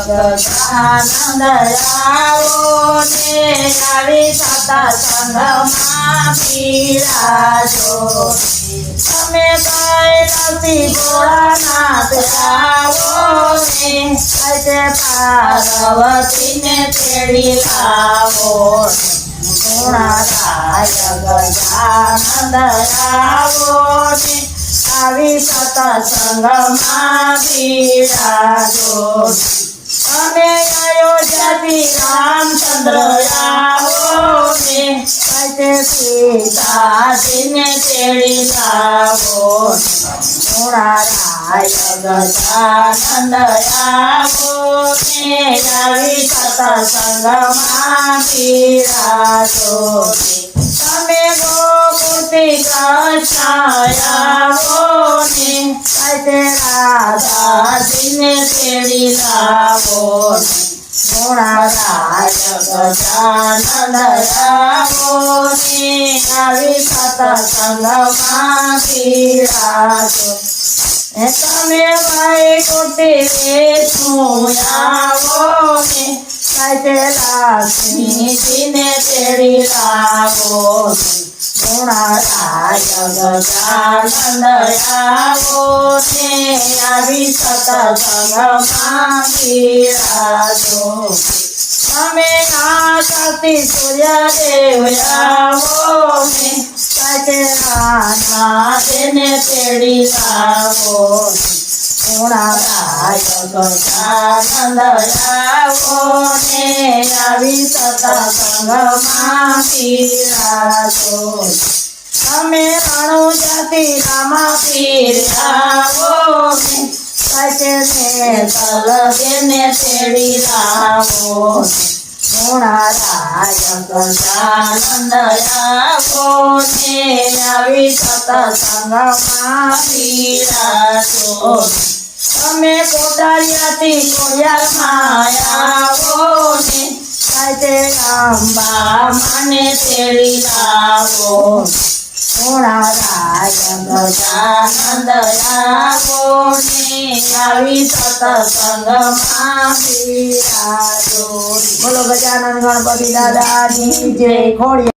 ગજાનંદ આવો ને આવી સતા સંગમાં પીરાજો તમે કૈલાસી ભોળાનાથ આવો ને આજે પાર્વતીને તેડી લાવો ગુણારાય ગજાનંદ આવો ને આવી સત્સંગમાં બિરાજો તમે અયોધ્યાથી રામચંદ્ર આવો ને આજે સીતાજીને તેડી લાવો ગુણારાય ગજાનંદ આવો ને આવી સત્સંગમાં બિરાજો તમે ગોકુળથી કૃષ્ણ આવો ને આજે રાધાજીને તેડી લાવો ગુણારાય ગજાનંદ આવો ને આવી સત્સંગમાં બિરાજો તમે વૈકુંઠથી વિષ્ણુ આવો ને આજે લક્ષ્મીજીને તેડી લાવો ગુણારાય ગજાનંદ આવો ને આવી સત્સંગમાં બિરાજો તમે આકાશથી સૂર્યદેવ આવો ને આજે રાધાજીને તેડી લાવો ગુણારાય ગજાનંદ આવો ને આવી સત્સંગમાં બિરાજો તમે રણુજાથી રામાપીર આવો ને આજે તલદેવને તેડી લાવો ગુણારાય ગજાનંદ આવો ને આવી સત્સંગમાં બિરાજો તમે કોટારિયાથી કોડિયારમાં આવો ને આજે અંબા માને તેડી લાવો ગુણારાય ગજાનંદ આવો ને આવી સત્સંગમાં બિરાજો બોલો ગજાનંદ ગણપતિ દાદાજી જય. ખોડિયાર